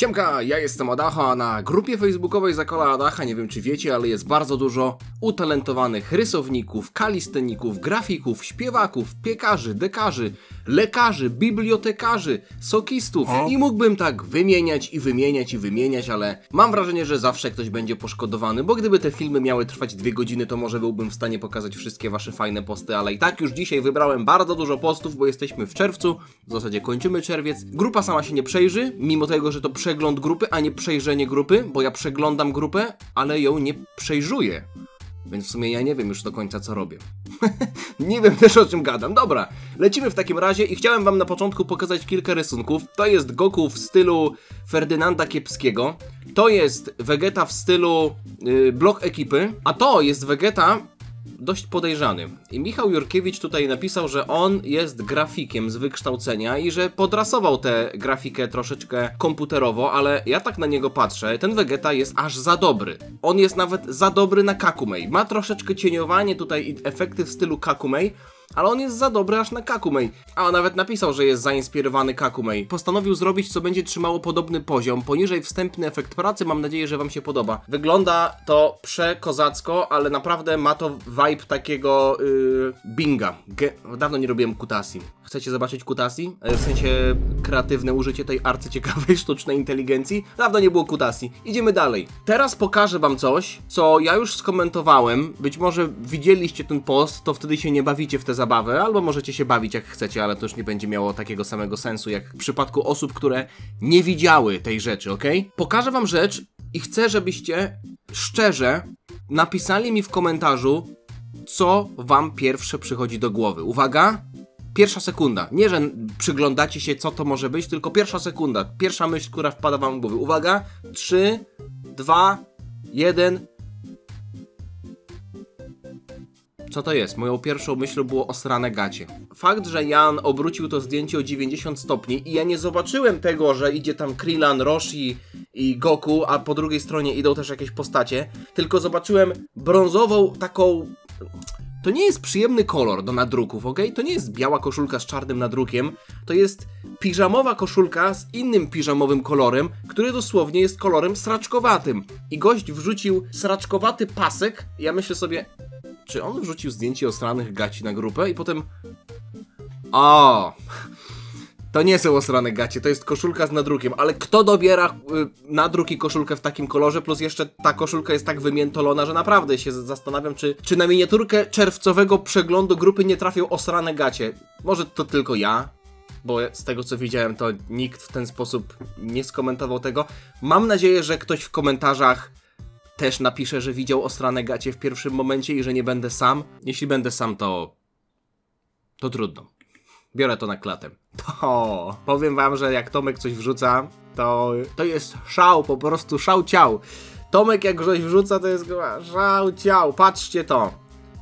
Siemka, ja jestem Adacho, a na grupie facebookowej Zakola Adacha, nie wiem czy wiecie, ale jest bardzo dużo utalentowanych rysowników, kalisteników, grafików, śpiewaków, piekarzy, dekarzy, lekarzy, bibliotekarzy, sokistów i mógłbym tak wymieniać, ale mam wrażenie, że zawsze ktoś będzie poszkodowany, bo gdyby te filmy miały trwać 2 godziny, to może byłbym w stanie pokazać wszystkie wasze fajne posty, ale i tak już dzisiaj wybrałem bardzo dużo postów, bo jesteśmy w czerwcu, w zasadzie kończymy czerwiec. Grupa sama się nie przejrzy, mimo tego, że to przegląd grupy, a nie przejrzenie grupy, bo ja przeglądam grupę, ale ją nie przejrzuję. Więc w sumie ja nie wiem już do końca co robię. Nie wiem też o czym gadam. Dobra, lecimy w takim razie i chciałem wam na początku pokazać kilka rysunków. To jest Goku w stylu Ferdynanda Kiepskiego. To jest Vegeta w stylu blok ekipy. A to jest Vegeta dość podejrzany. I Michał Jurkiewicz tutaj napisał, że on jest grafikiem z wykształcenia i że podrasował tę grafikę troszeczkę komputerowo, ale ja tak na niego patrzę, ten Vegeta jest aż za dobry. On jest nawet za dobry na Kakumei. Ma troszeczkę cieniowanie tutaj i efekty w stylu Kakumei, ale on jest za dobry aż na Kakumei. A on nawet napisał, że jest zainspirowany Kakumei. Postanowił zrobić, co będzie trzymało podobny poziom. Poniżej wstępny efekt pracy, mam nadzieję, że wam się podoba. Wygląda to przekozacko, ale naprawdę ma to vibe takiego Binga. Dawno nie robiłem Kutasi. Chcecie zobaczyć Kutasi? W sensie kreatywne użycie tej arcyciekawej sztucznej inteligencji? Dawno nie było Kutasi. Idziemy dalej. Teraz pokażę wam coś, co ja już skomentowałem. Być może widzieliście ten post, to wtedy się nie bawicie w te zabawę, albo możecie się bawić jak chcecie, ale to już nie będzie miało takiego samego sensu jak w przypadku osób, które nie widziały tej rzeczy, ok? Pokażę wam rzecz i chcę, żebyście szczerze napisali mi w komentarzu, co wam pierwsze przychodzi do głowy. Uwaga! Pierwsza sekunda. Nie, że przyglądacie się, co to może być, tylko pierwsza sekunda. Pierwsza myśl, która wpada wam w głowę. Uwaga! 3, 2, 1... Co to jest? Moją pierwszą myślą było osrane gacie. Fakt, że Jan obrócił to zdjęcie o 90 stopni i ja nie zobaczyłem tego, że idzie tam Krillin, Roshi i Goku, a po drugiej stronie idą też jakieś postacie, tylko zobaczyłem brązową taką... To nie jest przyjemny kolor do nadruków, ok? To nie jest biała koszulka z czarnym nadrukiem, to jest piżamowa koszulka z innym piżamowym kolorem, który dosłownie jest kolorem sraczkowatym. I gość wrzucił sraczkowaty pasek, i ja myślę sobie... Czy on wrzucił zdjęcie osranych gaci na grupę i potem... O, to nie są osrane gacie, to jest koszulka z nadrukiem, ale kto dobiera nadruk i koszulkę w takim kolorze, plus jeszcze ta koszulka jest tak wymiętolona, że naprawdę się zastanawiam, czy na miniaturkę czerwcowego przeglądu grupy nie trafią osrane gacie. Może to tylko ja, bo z tego co widziałem, to nikt w ten sposób nie skomentował tego. Mam nadzieję, że ktoś w komentarzach też napisze, że widział osrane gacie w pierwszym momencie i że nie będę sam. Jeśli będę sam, to trudno. Biorę to na klatę. To powiem wam, że jak Tomek coś wrzuca, to jest szał, po prostu szał ciał. Tomek jak coś wrzuca, to jest szał ciał. Patrzcie to.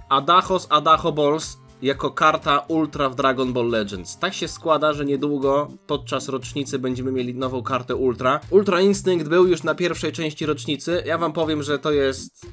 Adacho z Adacho Balls jako karta Ultra w Dragon Ball Legends. Tak się składa, że niedługo podczas rocznicy będziemy mieli nową kartę Ultra. Ultra Instinct był już na pierwszej części rocznicy. Ja wam powiem, że to jest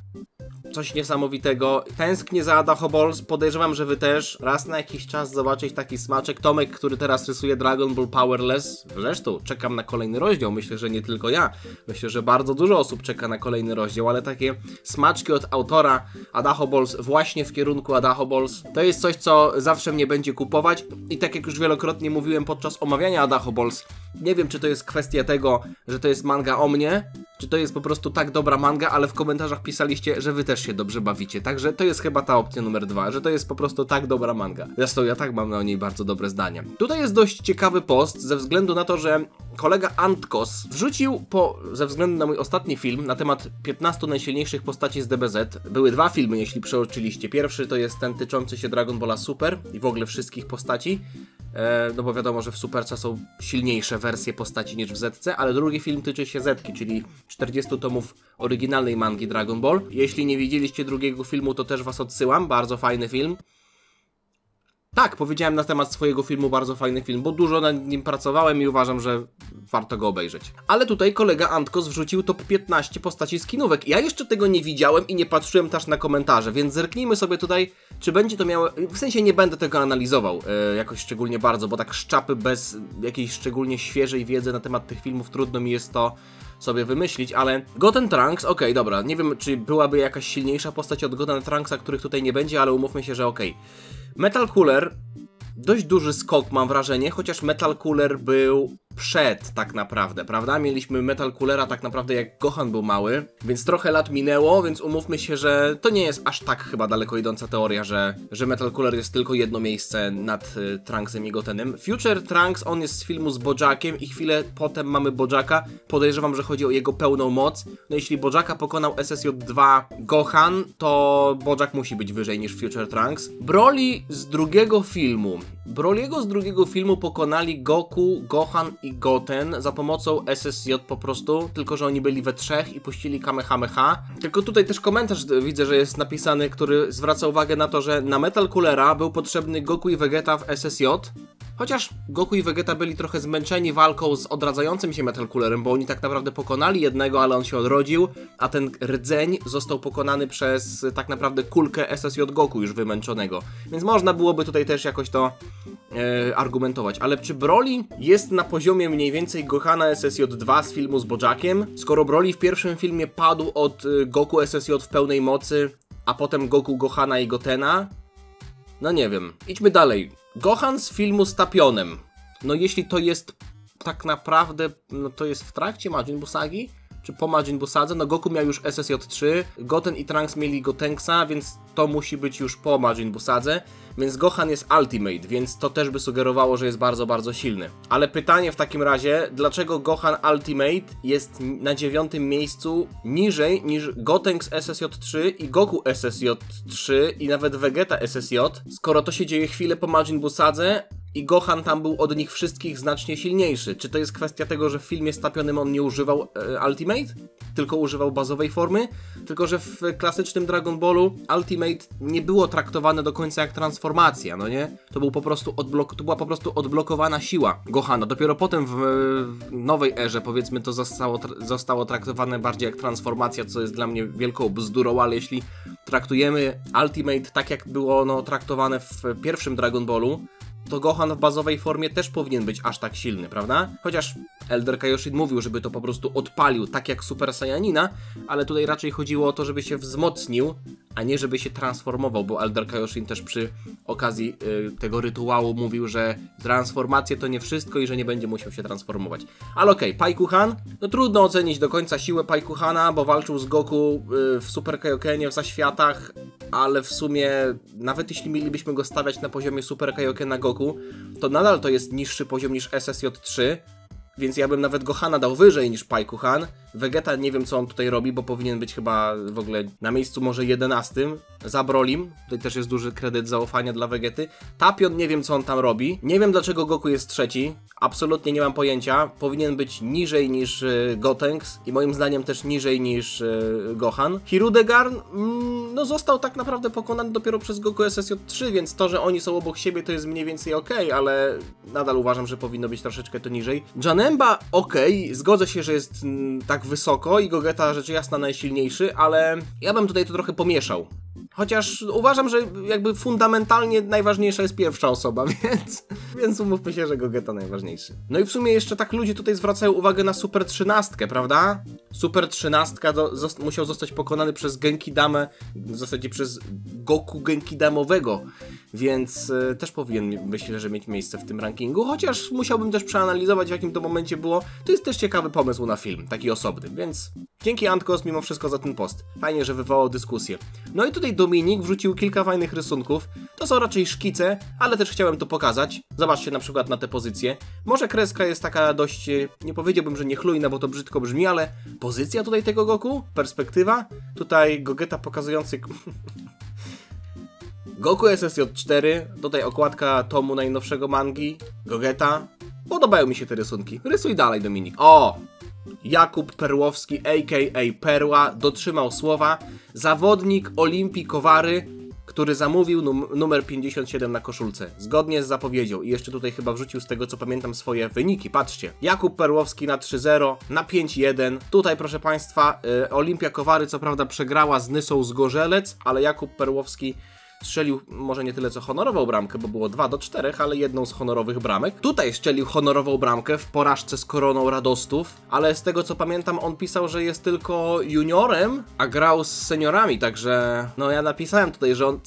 coś niesamowitego. Tęsknię za Adacho Balls. Podejrzewam, że wy też. Raz na jakiś czas zobaczyć taki smaczek. Tomek, który teraz rysuje Dragon Ball Powerless. Zresztą czekam na kolejny rozdział. Myślę, że nie tylko ja. Myślę, że bardzo dużo osób czeka na kolejny rozdział, ale takie smaczki od autora Adacho Balls właśnie w kierunku Adacho Balls to jest coś, co zawsze mnie będzie kupować. I tak jak już wielokrotnie mówiłem podczas omawiania Adacho Balls, nie wiem, czy to jest kwestia tego, że to jest manga o mnie, czy to jest po prostu tak dobra manga, ale w komentarzach pisaliście, że wy też się dobrze bawicie. Także to jest chyba ta opcja numer 2, że to jest po prostu tak dobra manga. Zresztą ja tak mam o niej bardzo dobre zdanie. Tutaj jest dość ciekawy post, ze względu na to, że kolega Antkos wrzucił ze względu na mój ostatni film na temat 15 najsilniejszych postaci z DBZ. Były 2 filmy, jeśli przeoczyliście. Pierwszy to jest ten tyczący się Dragon Balla Super i w ogóle wszystkich postaci. No bo wiadomo, że w Superce są silniejsze wersje postaci niż w Zetce, ale drugi film tyczy się Zetki, czyli 40 tomów oryginalnej mangi Dragon Ball. Jeśli nie widzieliście drugiego filmu, to też was odsyłam, bardzo fajny film. Tak, powiedziałem na temat swojego filmu, bardzo fajny film, bo dużo nad nim pracowałem i uważam, że warto go obejrzeć. Ale tutaj kolega Antkos wrzucił top 15 postaci skinówek. Ja jeszcze tego nie widziałem i nie patrzyłem też na komentarze, więc zerknijmy sobie tutaj, czy będzie to miało... W sensie nie będę tego analizował jakoś szczególnie bardzo, bo tak z czapy bez jakiejś szczególnie świeżej wiedzy na temat tych filmów trudno mi jest to sobie wymyślić, ale Goten Trunks, okej, dobra, nie wiem, czy byłaby jakaś silniejsza postać od Goten Trunksa, których tutaj nie będzie, ale umówmy się, że okej. Metal Cooler, dość duży skok mam wrażenie, chociaż Metal Cooler był przed tak naprawdę, prawda? Mieliśmy Metal Coolera tak naprawdę jak Gohan był mały, więc trochę lat minęło, więc umówmy się, że to nie jest aż tak chyba daleko idąca teoria, że Metal Cooler jest tylko jedno miejsce nad Trunksem i Gotenem. Future Trunks, on jest z filmu z Bojackiem i chwilę potem mamy Bojacka. Podejrzewam, że chodzi o jego pełną moc. No jeśli Bojacka pokonał SSJ2 Gohan, to Bojack musi być wyżej niż Future Trunks. Broly z drugiego filmu. Broly'ego z drugiego filmu pokonali Goku, Gohan i Goten za pomocą SSJ po prostu, tylko że oni byli we trzech i puścili Kamehameha. Tylko tutaj też komentarz widzę, że jest napisany, który zwraca uwagę na to, że na Metal Coolera był potrzebny Goku i Vegeta w SSJ, chociaż Goku i Vegeta byli trochę zmęczeni walką z odradzającym się Metal Coolerem, bo oni tak naprawdę pokonali jednego, ale on się odrodził, a ten rdzeń został pokonany przez tak naprawdę kulkę SSJ Goku już wymęczonego. Więc można byłoby tutaj też jakoś to argumentować. Ale czy Broly jest na poziomie mniej więcej Gohana SSJ2 z filmu z Bojackiem? Skoro Broly w pierwszym filmie padł od Goku SSJ w pełnej mocy, a potem Goku, Gohana i Gotena? No nie wiem. Idźmy dalej. Gohan z filmu z Tapionem. No jeśli to jest tak naprawdę, no to jest w trakcie Majin Buu sagi? Czy po Majin Buu sadze? No Goku miał już SSJ3, Goten i Trunks mieli Gotenksa, więc to musi być już po Majin Buu sadze. Więc Gohan jest Ultimate, więc to też by sugerowało, że jest bardzo, bardzo silny. Ale pytanie w takim razie, dlaczego Gohan Ultimate jest na 9. miejscu niżej niż Gotenks SSJ3 i Goku SSJ3 i nawet Vegeta SSJ, skoro to się dzieje chwilę po Majin Buu sadze i Gohan tam był od nich wszystkich znacznie silniejszy. Czy to jest kwestia tego, że w filmie z Tapionym on nie używał Ultimate? Tylko używał bazowej formy? Tylko, że w klasycznym Dragon Ballu Ultimate nie było traktowane do końca jak transformacja, no nie? To była po prostu odblokowana siła Gohana. Dopiero potem w nowej erze, powiedzmy, to zostało traktowane bardziej jak transformacja, co jest dla mnie wielką bzdurą, ale jeśli traktujemy Ultimate tak, jak było ono traktowane w pierwszym Dragon Ballu, to Gohan w bazowej formie też powinien być aż tak silny, prawda? Chociaż Elder Kaioshin mówił, żeby to po prostu odpalił tak jak Super Saiyanina, ale tutaj raczej chodziło o to, żeby się wzmocnił, a nie żeby się transformował, bo Elder Kaioshin też przy okazji tego rytuału mówił, że transformacje to nie wszystko i że nie będzie musiał się transformować. Ale okej, Paikuhan, no trudno ocenić do końca siłę Paikuhana, bo walczył z Goku w Super Kaiokenie, w Zaświatach, ale w sumie nawet jeśli mielibyśmy go stawiać na poziomie Super Kaiokena Goku, to nadal to jest niższy poziom niż SSJ3, więc ja bym nawet Gohana dał wyżej niż Paikuhan. Vegeta nie wiem co on tutaj robi, bo powinien być chyba w ogóle na miejscu może 11 za Brolim. Tutaj też jest duży kredyt zaufania dla Vegety. Tapion nie wiem co on tam robi. Nie wiem dlaczego Goku jest trzeci. Absolutnie nie mam pojęcia. Powinien być niżej niż Gotenks i moim zdaniem też niżej niż Gohan. Hirudegarn no został tak naprawdę pokonany dopiero przez Goku SSJ3, więc to, że oni są obok siebie to jest mniej więcej okej, ale nadal uważam, że powinno być troszeczkę to niżej. Janemba okej, zgodzę się, że jest tak wysoko i Gogeta rzecz jasna najsilniejszy, ale ja bym tutaj to trochę pomieszał. Chociaż uważam, że jakby fundamentalnie najważniejsza jest pierwsza osoba, więc umówmy się, że Gogeta najważniejszy. No i w sumie jeszcze tak ludzie tutaj zwracają uwagę na Super 13, prawda? Super 13 musiał zostać pokonany przez Genkidamę, w zasadzie przez Goku Genkidamowego, więc też powinien, myślę, że mieć miejsce w tym rankingu, chociaż musiałbym też przeanalizować, w jakim to momencie było. To jest też ciekawy pomysł na film, taki osobny, więc dzięki Antkos mimo wszystko za ten post. Fajnie, że wywołał dyskusję. No i tutaj Dominik wrzucił kilka fajnych rysunków. To są raczej szkice, ale też chciałem to pokazać. Zobaczcie na przykład na te pozycje. Może kreska jest taka dość, nie powiedziałbym, że niechlujna, bo to brzydko brzmi, ale pozycja tutaj tego Goku, perspektywa. Tutaj Gogeta pokazujący... Goku SSJ4, tutaj okładka tomu najnowszego mangi, Gogeta. Podobają mi się te rysunki. Rysuj dalej, Dominik. O! Jakub Perłowski, a.k.a. Perła, dotrzymał słowa. Zawodnik Olimpii Kowary który zamówił numer 57 na koszulce, zgodnie z zapowiedzią i jeszcze tutaj chyba wrzucił z tego co pamiętam swoje wyniki, patrzcie. Jakub Perłowski na 3-0, na 5-1, tutaj proszę Państwa Olimpia Kowary co prawda przegrała z Nysą Zgorzelec, ale Jakub Perłowski strzelił może nie tyle co honorową bramkę, bo było 2-4, ale jedną z honorowych bramek. Tutaj strzelił honorową bramkę w porażce z Koroną Radostów, ale z tego co pamiętam on pisał, że jest tylko juniorem, a grał z seniorami, także no ja napisałem tutaj, że on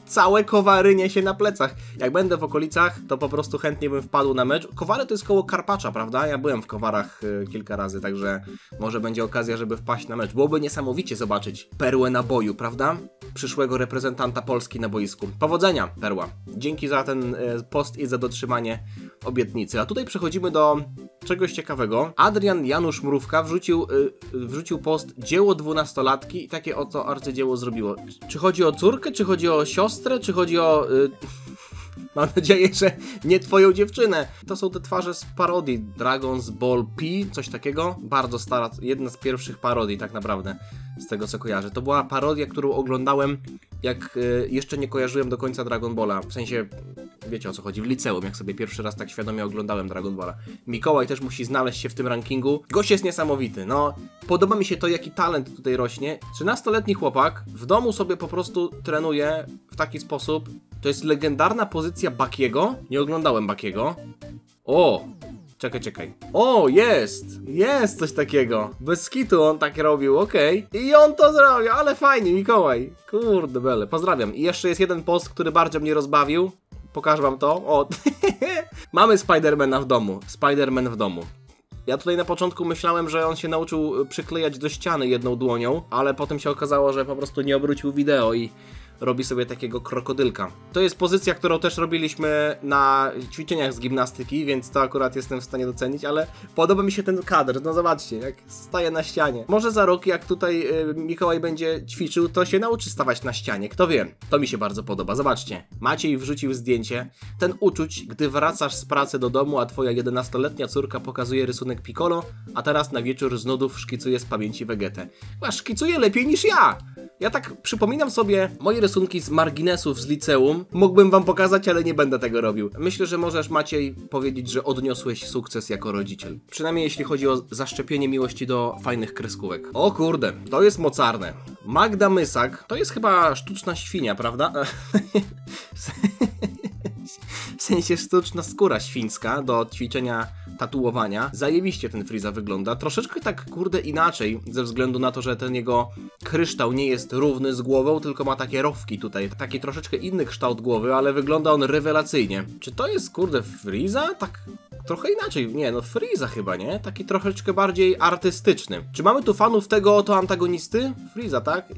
całe Kowary niesie na plecach. Jak będę w okolicach, to po prostu chętnie bym wpadł na mecz. Kowary to jest koło Karpacza, prawda? Ja byłem w Kowarach kilka razy, także może będzie okazja, żeby wpaść na mecz. Byłoby niesamowicie zobaczyć perłę na boju, prawda? Przyszłego reprezentanta Polski na boisku. Powodzenia, Perła. Dzięki za ten post i za dotrzymanie obietnicy. A tutaj przechodzimy do czegoś ciekawego. Adrian Janusz Mrówka wrzucił post dzieło 12-latki i takie oto arcydzieło zrobiło. Czy chodzi o córkę, czy chodzi o siostrę, czy chodzi o... Mam nadzieję, że nie twoją dziewczynę. To są te twarze z parodii Dragon's Ball P, coś takiego. Bardzo stara, jedna z pierwszych parodii tak naprawdę, z tego co kojarzę. To była parodia, którą oglądałem, jak jeszcze nie kojarzyłem do końca Dragon Balla. W sensie, wiecie o co chodzi, w liceum, jak sobie pierwszy raz tak świadomie oglądałem Dragon Balla. Mikołaj też musi znaleźć się w tym rankingu. Gość jest niesamowity, no. Podoba mi się to, jaki talent tutaj rośnie. 13-letni chłopak w domu sobie po prostu trenuje w taki sposób. To jest legendarna pozycja Bakiego. Nie oglądałem Bakiego. O! Czekaj. O, jest coś takiego. Bez kitu on tak robił, okej. I on to zrobił, ale fajnie, Mikołaj. Kurde bele, pozdrawiam. I jeszcze jest jeden post, który bardzo mnie rozbawił. Pokażę wam to. O, mamy Spidermana w domu. Spiderman w domu. Ja tutaj na początku myślałem, że on się nauczył przyklejać do ściany jedną dłonią, ale potem się okazało, że po prostu nie obrócił wideo i robi sobie takiego krokodylka. To jest pozycja, którą też robiliśmy na ćwiczeniach z gimnastyki, więc to akurat jestem w stanie docenić, ale podoba mi się ten kadr. No zobaczcie, jak staje na ścianie. Może za rok, jak tutaj Mikołaj będzie ćwiczył, to się nauczy stawać na ścianie. Kto wie? To mi się bardzo podoba. Zobaczcie. Maciej wrzucił zdjęcie. Ten uczuć, gdy wracasz z pracy do domu, a twoja 11-letnia córka pokazuje rysunek Piccolo, a teraz na wieczór z nudów szkicuje z pamięci Vegetę. A szkicuje lepiej niż ja! Ja tak przypominam sobie moje rysunki z marginesów z liceum. Mógłbym wam pokazać, ale nie będę tego robił. Myślę, że możesz, Maciej, powiedzieć, że odniosłeś sukces jako rodziciel. Przynajmniej jeśli chodzi o zaszczepienie miłości do fajnych kreskówek. O kurde, to jest mocarne. Magda Mysak, to jest chyba sztuczna świnia, prawda? W sensie sztuczna skóra świńska do ćwiczenia tatuowania. Zajebiście ten Frieza wygląda. Troszeczkę tak kurde inaczej, ze względu na to, że ten jego kryształ nie jest równy z głową, tylko ma takie rowki tutaj. Taki troszeczkę inny kształt głowy, ale wygląda on rewelacyjnie. Czy to jest kurde Frieza? Tak trochę inaczej. Nie, no Frieza chyba, nie? Taki troszeczkę bardziej artystyczny. Czy mamy tu fanów tego oto antagonisty? Frieza, tak?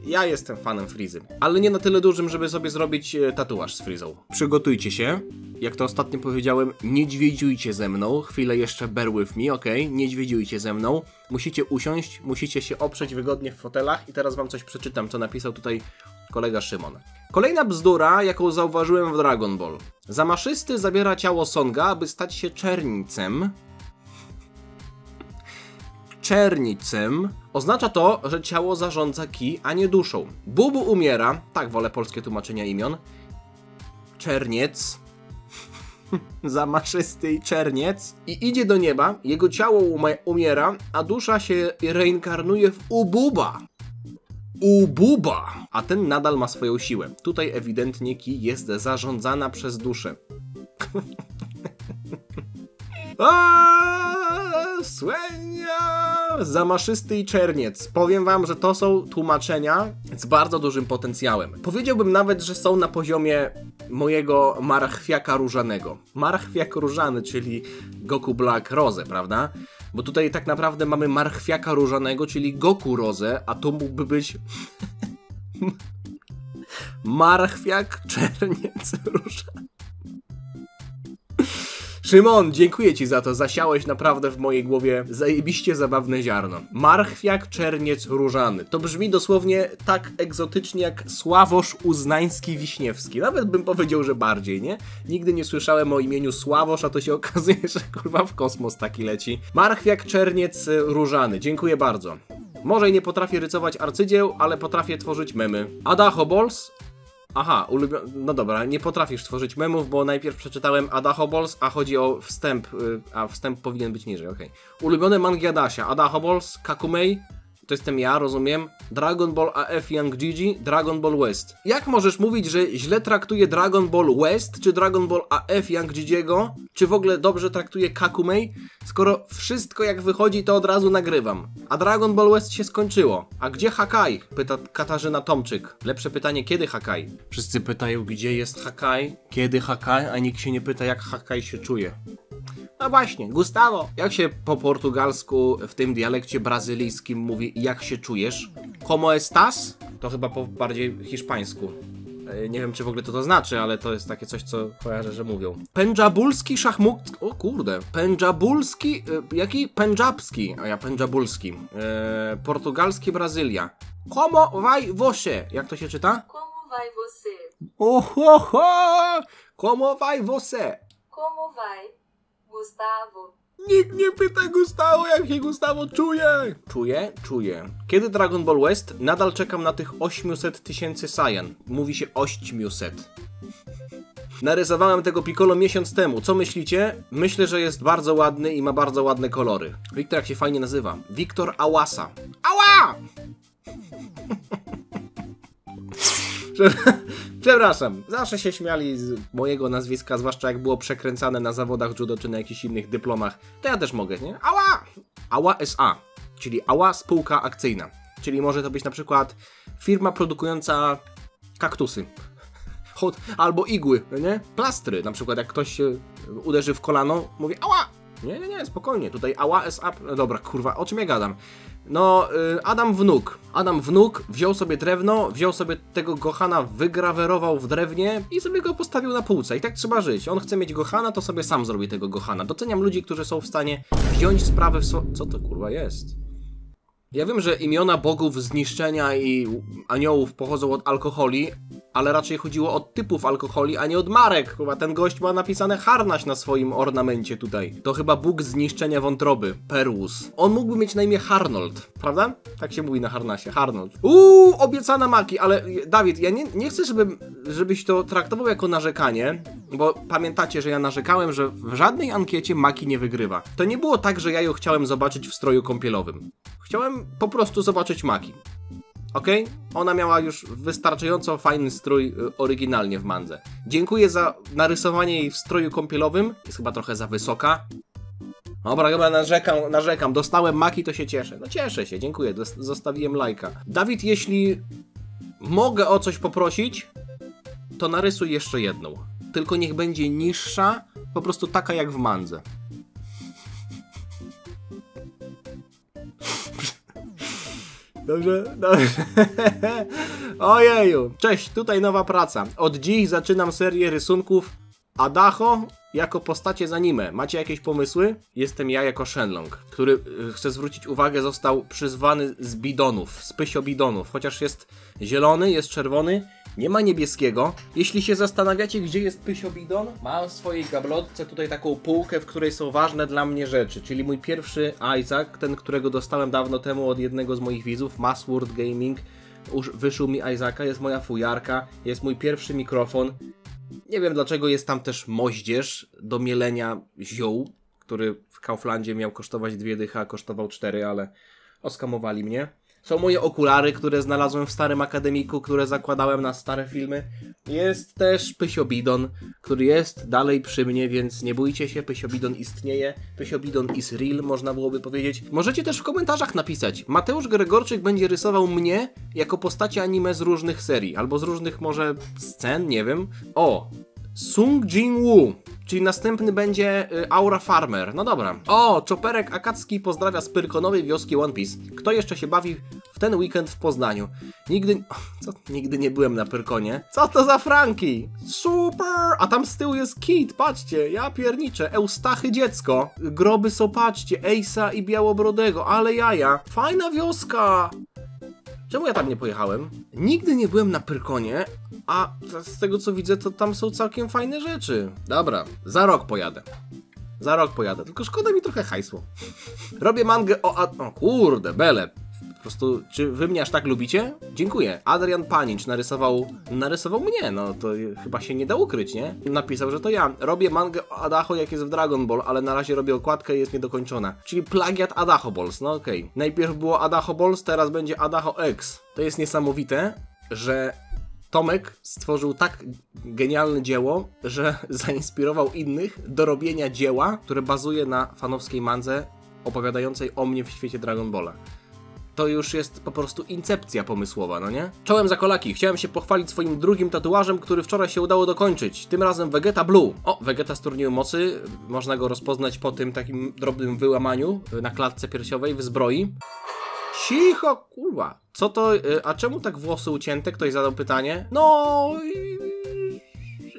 Ja jestem fanem Frizy. Ale nie na tyle dużym, żeby sobie zrobić tatuaż z Frizą. Przygotujcie się. Jak to ostatnio powiedziałem, niedźwiedziujcie ze mną. Chwilę jeszcze bear with me, okej? Niedźwiedziujcie ze mną. Musicie usiąść, musicie się oprzeć wygodnie w fotelach i teraz wam coś przeczytam, co napisał tutaj kolega Szymon. Kolejna bzdura, jaką zauważyłem w Dragon Ball. Zamaszysty zabiera ciało Songa, aby stać się czernicem. Czernicem oznacza to, że ciało zarządza ki, a nie duszą. Bubu umiera, tak wolę polskie tłumaczenia imion. Czerniec. Zamaszysty i czerniec. I idzie do nieba, jego ciało umiera, a dusza się reinkarnuje w Ububa. Ububa! A ten nadal ma swoją siłę. Tutaj ewidentnie ki jest zarządzana przez duszę. Zamaszysty i czerniec. Powiem wam, że to są tłumaczenia z bardzo dużym potencjałem. Powiedziałbym nawet, że są na poziomie mojego marchwiaka różanego. Marchwiak różany, czyli Goku Black Rose, prawda? Bo tutaj tak naprawdę mamy marchwiaka różanego, czyli Goku Rose, a to mógłby być marchwiak czerniec różany. Szymon, dziękuję ci za to, zasiałeś naprawdę w mojej głowie zajebiście zabawne ziarno. Marchwiak czerniec różany. To brzmi dosłownie tak egzotycznie jak Sławosz Uznański-Wiśniewski. Nawet bym powiedział, że bardziej, nie? Nigdy nie słyszałem o imieniu Sławosz, a to się okazuje, że kurwa w kosmos taki leci. Marchwiak czerniec różany, dziękuję bardzo. Może i nie potrafię rysować arcydzieł, ale potrafię tworzyć memy. Adacho Balls? Aha, no dobra, nie potrafisz tworzyć memów, bo najpierw przeczytałem Adacho Balls, a chodzi o wstęp, a wstęp powinien być niżej, okej. Ulubione mangi Adasia, Adacho Balls, Kakumei, to jestem ja, rozumiem, Dragon Ball AF Young Gigi, Dragon Ball West. Jak możesz mówić, że źle traktuje Dragon Ball West, czy Dragon Ball AF Young Gigiego, czy w ogóle dobrze traktuje Kakumei, skoro wszystko jak wychodzi to od razu nagrywam. A Dragon Ball West się skończyło. A gdzie Hakai? Pyta Katarzyna Tomczyk. Lepsze pytanie, kiedy Hakai? Wszyscy pytają, gdzie jest Hakai, kiedy Hakai, a nikt się nie pyta, jak Hakai się czuje. No właśnie, Gustavo. Jak się po portugalsku w tym dialekcie brazylijskim mówi, jak się czujesz? Como estás? To chyba po bardziej hiszpańsku. Nie wiem, czy w ogóle to znaczy, ale to jest takie coś, co kojarzę, że mówią. Pendżabulski szachmut... O kurde. Pendżabulski... Jaki? Pendżabski. A ja pendżabulski. Portugalski Brazylia. Como vai você? Jak to się czyta? Como vai você? Ohoho! Como vai você? Como vai, Gustavo? Nikt nie pyta Gustavo, jak się Gustavo czuje. Czuję? Czuję. Kiedy Dragon Ball West? Nadal czekam na tych 800 000 Saiyan. Mówi się 800. Narysowałem tego Piccolo miesiąc temu. Co myślicie? Myślę, że jest bardzo ładny i ma bardzo ładne kolory. Wiktor jak się fajnie nazywa? Wiktor Ałasa. Ała! Przepraszam, zawsze się śmiali z mojego nazwiska, zwłaszcza jak było przekręcane na zawodach judo czy na jakichś innych dyplomach. To ja też mogę, nie? Ała! Ała S.A., czyli Ała Spółka Akcyjna. Czyli może to być na przykład firma produkująca kaktusy. Albo igły, nie? Plastry, na przykład jak ktoś się uderzy w kolano, mówi ała! Nie, spokojnie, tutaj Ała S.A. Dobra, kurwa, o czym ja gadam? No, Adam Wnuk wziął sobie drewno, wziął sobie tego Gohana, wygrawerował w drewnie i sobie go postawił na półce. I tak trzeba żyć. On chce mieć Gohana, to sobie sam zrobi tego Gohana. Doceniam ludzi, którzy są w stanie wziąć sprawę w Co to kurwa jest? Ja wiem, że imiona bogów zniszczenia i aniołów pochodzą od alkoholi, ale raczej chodziło o typów alkoholi, a nie od marek. Chyba ten gość ma napisane Harnaś na swoim ornamencie tutaj. To chyba bóg zniszczenia wątroby, Perus. On mógłby mieć na imię Harnold, prawda? Tak się mówi na Harnasie, Harnold. Obiecane maki, ale Dawid, ja nie chcę, żebyś to traktował jako narzekanie, bo pamiętacie, że ja narzekałem, że w żadnej ankiecie maki nie wygrywa. To nie było tak, że ja ją chciałem zobaczyć w stroju kąpielowym. Chciałem po prostu zobaczyć Maki. Okej? Ona miała już wystarczająco fajny strój oryginalnie w mandze. Dziękuję za narysowanie jej w stroju kąpielowym. Jest chyba trochę za wysoka. Dobra, chyba narzekam. Dostałem Maki, to się cieszę. No cieszę się, dziękuję. Zostawiłem lajka. Dawid, jeśli mogę o coś poprosić, to narysuj jeszcze jedną. Tylko niech będzie niższa, po prostu taka jak w mandze. Dobrze. Ojeju. Cześć, tutaj nowa praca. Od dziś zaczynam serię rysunków Adacho jako postacie z anime. Macie jakieś pomysły? Jestem ja jako Shenlong, który, chcę zwrócić uwagę, został przyzwany z bidonów, z pysiobidonów. Chociaż jest zielony, jest czerwony, nie ma niebieskiego. Jeśli się zastanawiacie, gdzie jest pysiobidon, mam w swojej gablotce tutaj taką półkę, w której są ważne dla mnie rzeczy. Czyli mój pierwszy Isaac, ten, którego dostałem dawno temu od jednego z moich widzów, Massword Gaming. Wyszył mi Isaaca, jest moja fujarka, jest mój pierwszy mikrofon. Nie wiem dlaczego jest tam też moździerz do mielenia ziół, który w Kauflandzie miał kosztować 2 dychy, a kosztował 4, ale oskamowali mnie. Są moje okulary, które znalazłem w starym akademiku, które zakładałem na stare filmy. Jest też pysiobidon, który jest dalej przy mnie, więc nie bójcie się, pysiobidon istnieje. Pysiobidon is real, można byłoby powiedzieć. Możecie też w komentarzach napisać. Mateusz Gregorczyk będzie rysował mnie jako postacie anime z różnych serii, albo z różnych może scen, nie wiem. O! Sung Jin-woo, czyli następny będzie Aura Farmer. No dobra. O, Czoperek Akacki pozdrawia z pyrkonowej wioski One Piece. Kto jeszcze się bawi w ten weekend w Poznaniu? Nigdy nie byłem na Pyrkonie. Co to za franki? Super! A tam z tyłu jest Kid, patrzcie, ja pierniczę. Eustachy dziecko. Groby są, patrzcie, Ejsa i Białobrodego, ale jaja. Fajna wioska! Czemu ja tam nie pojechałem? Nigdy nie byłem na Pyrkonie, a z tego co widzę, to tam są całkiem fajne rzeczy. Dobra, za rok pojadę. Tylko szkoda mi trochę hajsło. Robię mangę o kurde, bele. prostu, czy wy mnie aż tak lubicie? Dziękuję. Adrian Panicz narysował mnie, no to chyba się nie da ukryć, nie? Napisał, że to ja. Robię mangę Adacho, jak jest w Dragon Ball, ale na razie robię okładkę i jest niedokończona. Czyli plagiat Adacho Balls, no okej. Najpierw było Adacho Balls, teraz będzie Adacho X. To jest niesamowite, że Tomek stworzył tak genialne dzieło, że zainspirował innych do robienia dzieła, które bazuje na fanowskiej mandze opowiadającej o mnie w świecie Dragon Balla. To już jest po prostu incepcja pomysłowa, no nie? Czołem za kolaki. Chciałem się pochwalić swoim drugim tatuażem, który wczoraj się udało dokończyć. Tym razem Vegeta Blue. O, Vegeta z Turnieju Mocy. Można go rozpoznać po tym takim drobnym wyłamaniu na klatce piersiowej w zbroi. Cicho, kurwa. Co to, a czemu tak włosy ucięte? Ktoś zadał pytanie. No,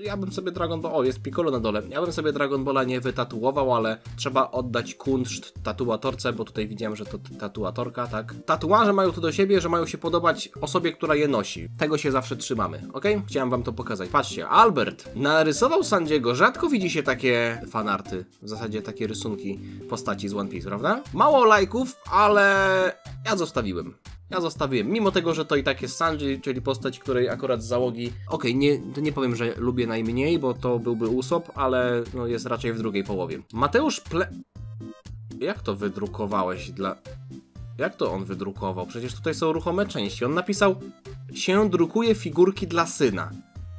ja bym sobie Dragon Ball... O, jest Piccolo na dole. Ja bym sobie Dragon Balla nie wytatuował, ale trzeba oddać kunszt tatuatorce, bo tutaj widziałem, że to tatuatorka, tak? Tatuaże mają to do siebie, że mają się podobać osobie, która je nosi. Tego się zawsze trzymamy, ok? Chciałem wam to pokazać. Patrzcie, Albert narysował Sanjiego. Rzadko widzi się takie fanarty, w zasadzie takie rysunki postaci z One Piece, prawda? Mało lajków, ale ja zostawiłem. Mimo tego, że to i tak jest Sanji, czyli postać, której akurat z załogi... Okej, nie powiem, że lubię najmniej, bo to byłby Usopp, ale no, jest raczej w drugiej połowie. Mateusz Jak to wydrukowałeś dla... Jak to on wydrukował? Przecież tutaj są ruchome części. On napisał: się drukuje figurki dla syna.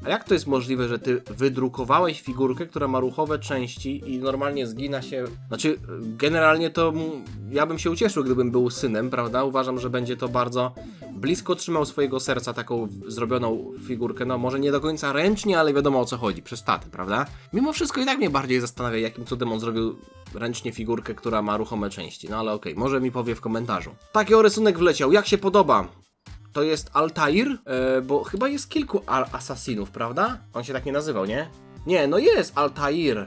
A jak to jest możliwe, że ty wydrukowałeś figurkę, która ma ruchowe części i normalnie zgina się... Znaczy, generalnie to ja bym się ucieszył, gdybym był synem, prawda? Uważam, że będzie to bardzo blisko trzymał swojego serca taką zrobioną figurkę. No, może nie do końca ręcznie, ale wiadomo o co chodzi, przez tatę, prawda? Mimo wszystko i tak mnie bardziej zastanawia, jakim cudem on zrobił ręcznie figurkę, która ma ruchome części. No ale okej, może mi powie w komentarzu. Taki rysunek wleciał, jak się podoba? To jest Altair, bo chyba jest kilku asasinów, prawda? On się tak nie nazywał, nie? Nie, no jest Altair.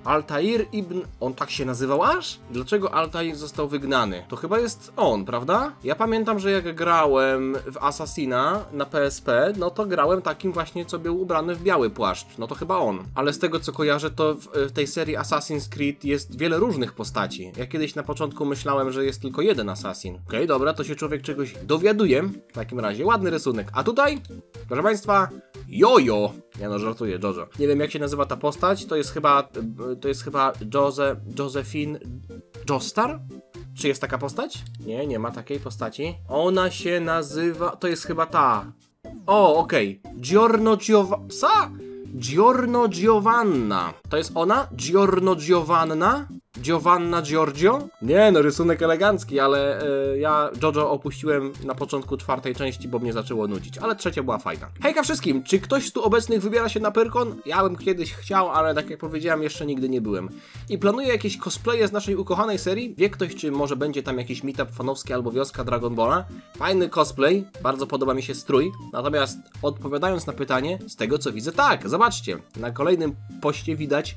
Altair ibn... On tak się nazywał aż? Dlaczego Altair został wygnany? To chyba jest on, prawda? Ja pamiętam, że jak grałem w Assassina na PSP, no to grałem takim właśnie, co był ubrany w biały płaszcz. No to chyba on. Ale z tego, co kojarzę, to w tej serii Assassin's Creed jest wiele różnych postaci. Ja kiedyś na początku myślałem, że jest tylko jeden Assassin. Okej, dobra, to się człowiek czegoś dowiaduje. W takim razie ładny rysunek. A tutaj, proszę państwa, Jojo. Ja no żartuję, Jojo. Nie wiem, jak się nazywa ta postać. To jest chyba Josephine Joestar? Czy jest taka postać? Nie ma takiej postaci. Ona się nazywa... To jest chyba ta. O, okej. Giorno Giovanna. To jest ona? Giorno Giovanna? Giovanna Giorgio? Nie, no rysunek elegancki, ale ja Jojo opuściłem na początku czwartej części, bo mnie zaczęło nudzić, ale trzecia była fajna. Hejka wszystkim! Czy ktoś z tu obecnych wybiera się na Pyrkon? Ja bym kiedyś chciał, ale tak jak powiedziałem, jeszcze nigdy nie byłem. I planuję jakieś cosplaye z naszej ukochanej serii. Wie ktoś, czy może będzie tam jakiś meetup fanowski albo wioska Dragon Balla? Fajny cosplay, bardzo podoba mi się strój, natomiast odpowiadając na pytanie, z tego co widzę, tak, zobaczcie, na kolejnym poście widać,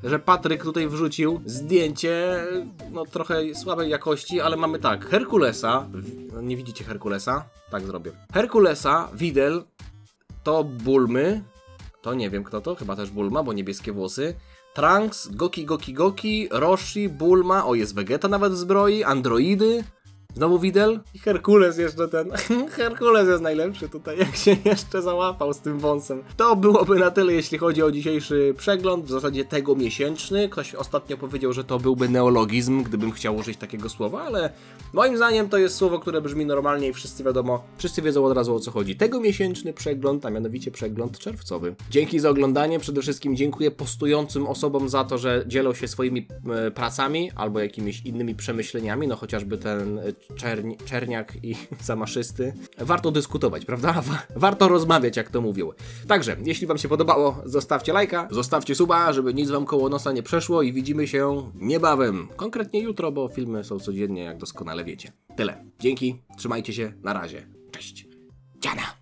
że Patryk tutaj wrzucił zdjęcie, no trochę słabej jakości, ale mamy tak, Herkulesa, nie widzicie Herkulesa? Tak zrobię. Herkulesa, Videl, to Bulmy, to nie wiem kto to, chyba też Bulma, bo niebieskie włosy, Trunks, Goki, Roshi, Bulma, o jest Vegeta nawet w zbroi, androidy, znowu Videl i Herkules jeszcze ten. Herkules jest najlepszy tutaj, jak się jeszcze załapał z tym wąsem. To byłoby na tyle, jeśli chodzi o dzisiejszy przegląd, w zasadzie tego miesięczny. Ktoś ostatnio powiedział, że to byłby neologizm, gdybym chciał użyć takiego słowa, ale moim zdaniem to jest słowo, które brzmi normalnie i wszyscy wiedzą od razu o co chodzi. Tego miesięczny przegląd, a mianowicie przegląd czerwcowy. Dzięki za oglądanie, przede wszystkim dziękuję postującym osobom za to, że dzielą się swoimi pracami albo jakimiś innymi przemyśleniami, no chociażby ten Czerniak i zamaszysty. Warto dyskutować, prawda? Warto rozmawiać, jak to mówią. Także, jeśli wam się podobało, zostawcie lajka, zostawcie suba, żeby nic wam koło nosa nie przeszło i widzimy się niebawem. Konkretnie jutro, bo filmy są codziennie, jak doskonale wiecie. Tyle. Dzięki, trzymajcie się, na razie. Cześć. Dziana.